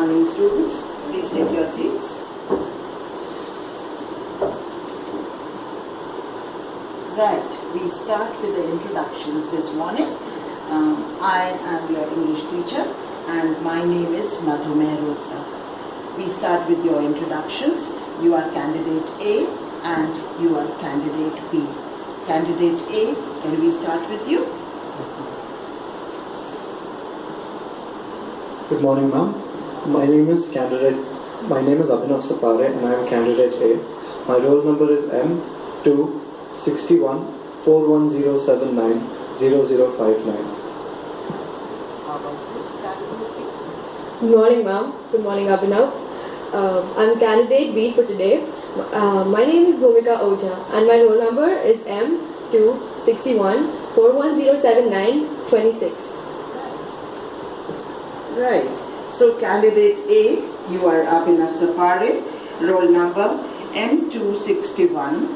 morning, students. Please take your seats. Right, we start with the introductions this morning. I am your English teacher and my name is Madhu Mehrotra. We start with your introductions. You are candidate A and you are candidate B. Candidate A, can we start with you? Yes, ma'am. Good morning, ma'am. My name is Abhinav Sapare and I am candidate A. My roll number is M261 41079 0059. How about you, candidate B? Good morning, ma'am. Good morning, Abhinav. I'm candidate B for today. My name is Bhumika Oja and my roll number is M261 41079 26. Right. So candidate A, you are Abhinav Sapare, roll number M261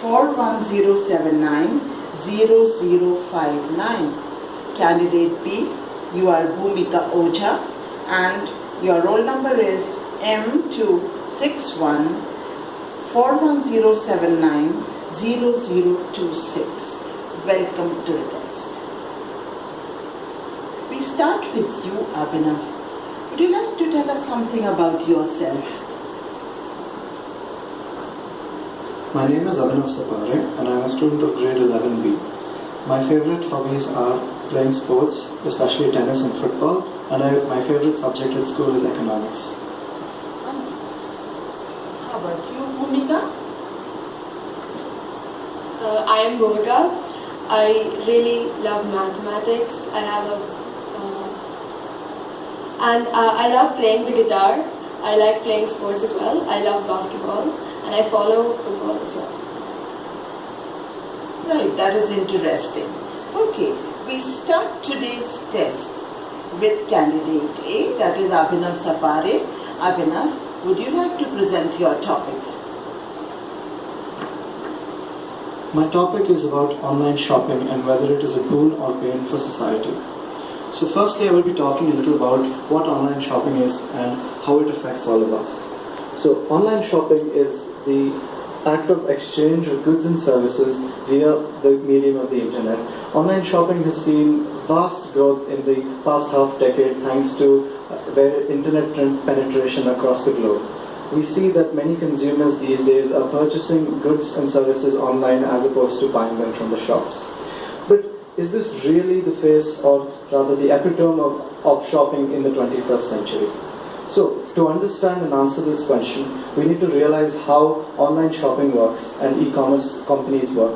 41079 0059. Candidate B, you are Bhumika Oja and your roll number is M261 41079 0026. Welcome to the test. We start with you, Abhinav. Would you like to tell us something about yourself? My name is Abhinav Sapare and I am a student of grade 11B. My favorite hobbies are playing sports, especially tennis and football, and my favorite subject at school is economics. Wonderful. How about you, Bhumika? I am Bhumika. I really love mathematics. I love playing the guitar. I like playing sports as well. I love basketball and I follow football as well. Right, that is interesting. Okay, we start today's test with candidate A, that is Abhinav Sapare. Abhinav, would you like to present your topic? My topic is about online shopping and whether it is a boon or bane for society. So firstly, I will be talking a little about what online shopping is and how it affects all of us. So online shopping is the act of exchange of goods and services via the medium of the internet. Online shopping has seen vast growth in the past half decade thanks to internet penetration across the globe. We see that many consumers these days are purchasing goods and services online as opposed to buying them from the shops. But is this really the face, or rather the epitome of shopping in the 21st century? So, to understand and answer this question, we need to realize how online shopping works and e-commerce companies work.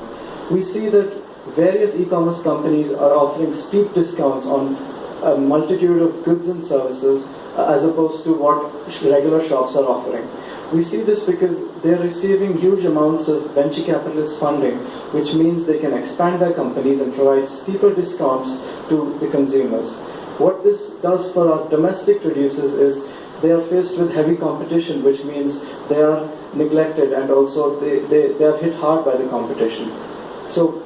We see that various e-commerce companies are offering steep discounts on a multitude of goods and services as opposed to what regular shops are offering. We see this because they're receiving huge amounts of venture capitalist funding, which means they can expand their companies and provide steeper discounts to the consumers. What this does for our domestic producers is they are faced with heavy competition, which means they are neglected and also they are hit hard by the competition. So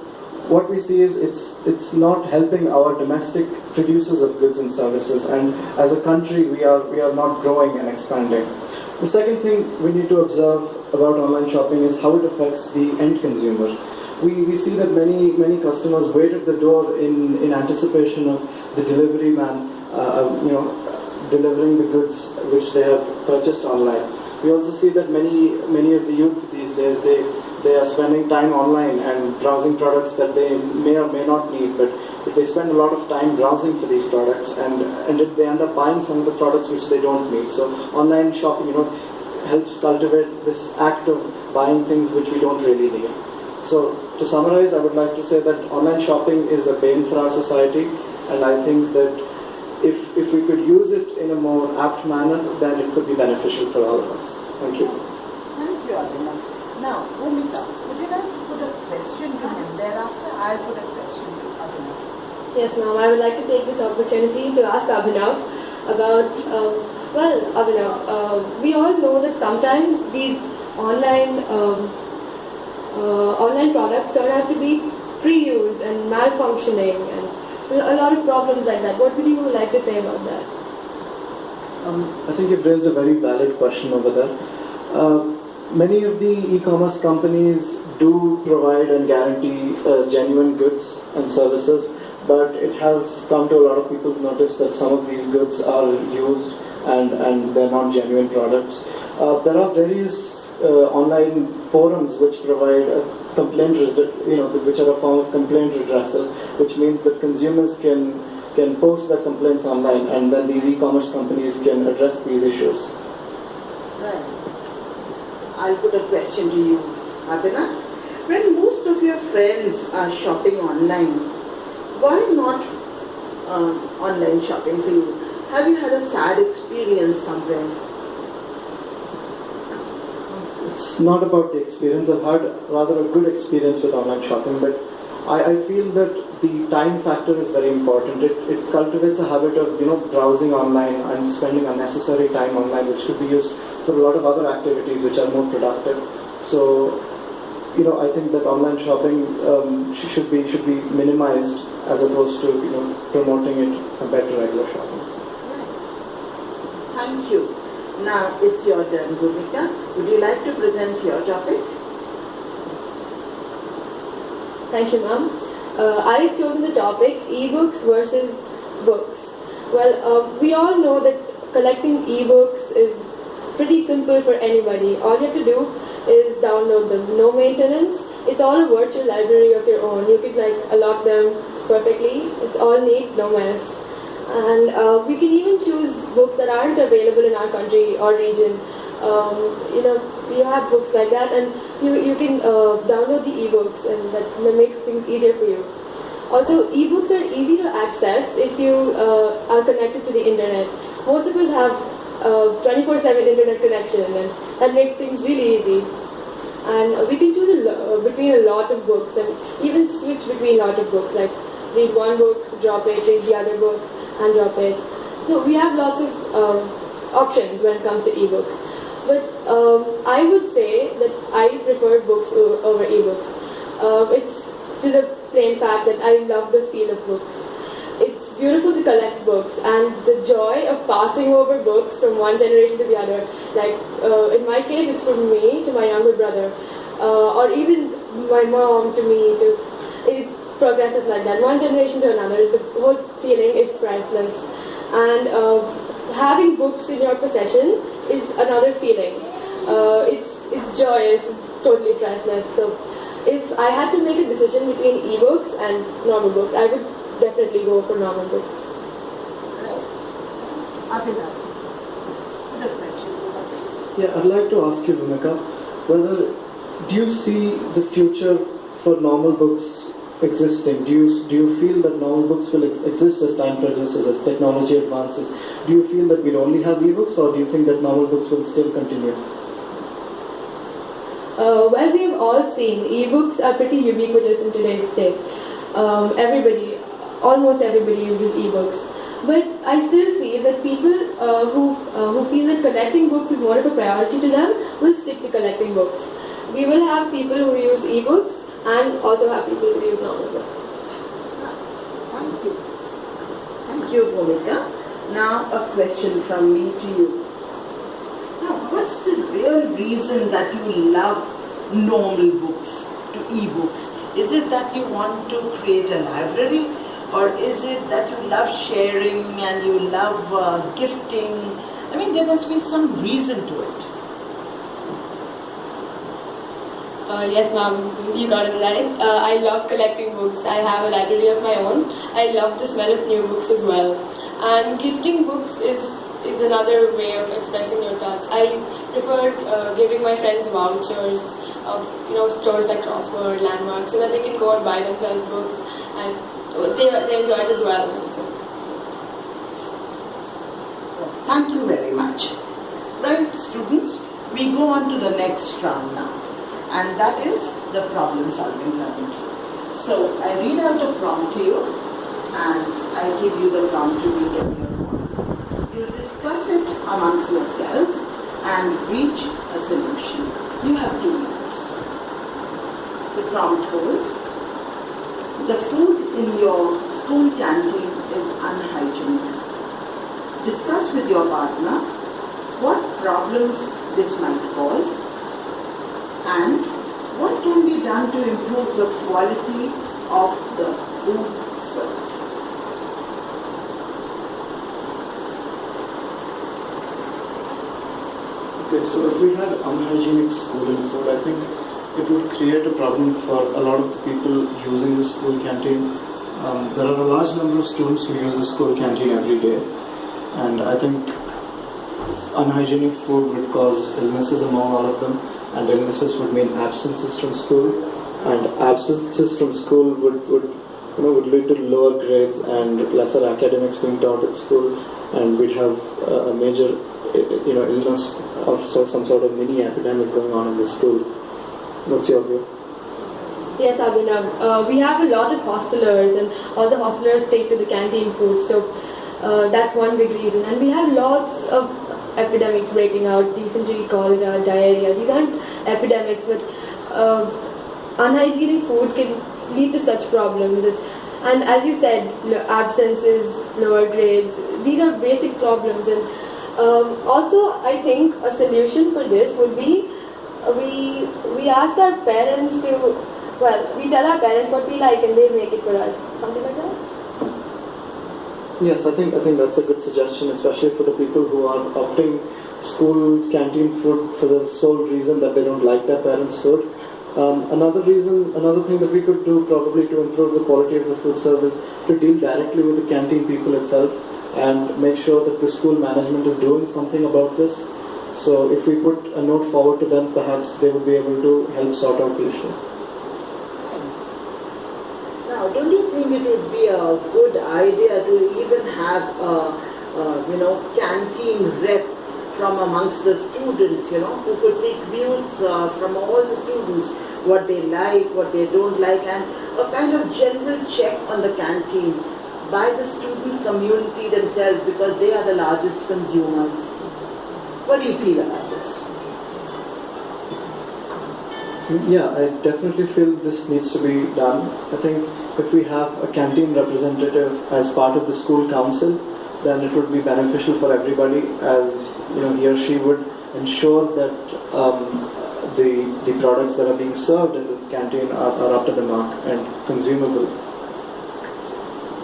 what we see is it's not helping our domestic producers of goods and services, and as a country we are not growing and expanding. The second thing we need to observe about online shopping is how it affects the end consumer. We see that many customers wait at the door in anticipation of the delivery man delivering the goods which they have purchased online. We also see that many of the youth these days, they are spending time online and browsing products that they may or may not need, but they spend a lot of time browsing for these products and they end up buying some of the products which they don't need. So online shopping, helps cultivate this act of buying things which we don't really need. So to summarize, I would like to say that online shopping is a bane for our society, and I think that if we could use it in a more apt manner, then it could be beneficial for all of us. Thank you. Thank you, Abhinav. Now, Bhumika, would you like to put a question to him? Thereafter, I'll put a question to Abhinav. Yes, ma'am. I would like to take this opportunity to ask Abhinav about, Abhinav, we all know that sometimes these online products turn out to be pre-used and malfunctioning and a lot of problems like that. What would you like to say about that? I think you've raised a very valid question over there. Many of the e-commerce companies do provide and guarantee genuine goods and services, but it has come to a lot of people's notice that some of these goods are used and they're not genuine products. There are various online forums which provide a complaint, which are a form of complaint redressal, which means that consumers can post their complaints online, and then these e-commerce companies can address these issues. Right. I'll put a question to you, Abhinav. When most of your friends are shopping online, why not online shopping for you? Have you had a sad experience somewhere? It's not about the experience. I've had rather a good experience with online shopping, but I feel that the time factor is very important. It cultivates a habit of browsing online and spending unnecessary time online, which could be used for a lot of other activities which are more productive. So, I think that online shopping should be minimized as opposed to promoting it compared to regular shopping. Right. Thank you. Now it's your turn, Bhumika. Would you like to present your topic? Thank you, ma'am. I've chosen the topic ebooks versus books. Well, we all know that collecting ebooks is pretty simple for anybody. All you have to do is download them. No maintenance. It's all a virtual library of your own. You could allot them perfectly. It's all neat, no mess. And we can even choose books that aren't available in our country or region. You have books like that, and you can download the ebooks, and that makes things easier for you. Also, ebooks are easy to access if you are connected to the internet. Most of us have 24/7 internet connection, and that makes things really easy. And we can choose between a lot of books, and even switch between a lot of books, like read one book, drop it, read the other book, and drop it. So we have lots of options when it comes to ebooks. But I would say that I prefer books over ebooks. It's to the plain fact that I love the feel of books. It's beautiful to collect books, and the joy of passing over books from one generation to the other. In my case, it's from me to my younger brother, or even my mom to me. It progresses like that, one generation to another. The whole feeling is priceless, and having books in your possession is another feeling. It's joyous, totally priceless. So, if I had to make a decision between ebooks and normal books, I would definitely go for normal books. Right. Abhinav, what a question about this? Yeah, I'd like to ask you, Bhumika, do you see the future for normal books existing? Do you feel that normal books will exist as time progresses, as technology advances? Do you feel that we'll only have ebooks, or do you think that normal books will still continue? Well, we have all seen ebooks are pretty ubiquitous in today's day. Almost everybody uses ebooks. But I still feel that people who feel that collecting books is more of a priority to them will stick to collecting books. We will have people who use ebooks and also have people who use normal books. Thank you. Thank you, Bhumika. Now a question from me to you. Now, what's the real reason that you love normal books to ebooks? Is it that you want to create a library, or is it that you love sharing and you love gifting? I mean, there must be some reason to it. Yes, ma'am, you got it right. I love collecting books. I have a library of my own. I love the smell of new books as well. And gifting books is another way of expressing your thoughts. I prefer giving my friends vouchers of stores like Crossword, Landmark, so that they can go and buy themselves books, and they enjoy it as well. Well, thank you very much. Right, students, we go on to the next round now, and that is the problem solving round. So I read out a prompt to you, and I give you the prompt to read on your own. You'll discuss it amongst yourselves and reach a solution. You have 2 minutes. The prompt goes: the food in your school canteen is unhygienic. discuss with your partner what problems this might cause and what can be done to improve the quality of the food served. Okay, so if we had unhygienic school and food, I think it would create a problem for a lot of the people using the school canteen. There are a large number of students who use the school canteen every day, and I think unhygienic food would cause illnesses among all of them, and illnesses would mean absences from school, and absences from school would lead to lower grades and lesser academics being taught at school, and we'd have a major illness of some sort of mini epidemic going on in the school. What's your view? Yes, Abhinav. We have a lot of hostelers, and all the hostelers take to the canteen food, so that's one big reason. And we have lots of epidemics breaking out: dysentery, cholera, diarrhea. These aren't epidemics, but unhygienic food can lead to such problems. And as you said, absences, lower grades, these are basic problems. And also, I think a solution for this would be we ask our parents to, we tell our parents what we like and they make it for us. Something like that? Yes, I think that's a good suggestion, especially for the people who are opting school canteen food for the sole reason that they don't like their parents' food. Another thing that we could do probably to improve the quality of the food service, to deal directly with the canteen people itself and make sure that the school management is doing something about this. So if we put a note forward to them, perhaps they would be able to help sort out the issue. Now, don't you think it would be a good idea to even have a canteen rep from amongst the students, who could take views from all the students, what they like, what they don't like, and a kind of general check on the canteen by the student community themselves, because they are the largest consumers. What do you feel about this? Yeah, I definitely feel this needs to be done. I think if we have a canteen representative as part of the school council, then it would be beneficial for everybody, as he or she would ensure that the products that are being served in the canteen are up to the mark and consumable.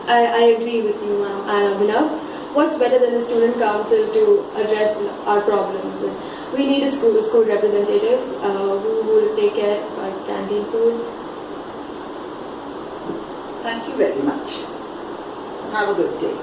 I agree with you, Abhinav. What's better than a student council to address our problems? We need a school representative who will take care of our canteen food. Thank you very much. Have a good day.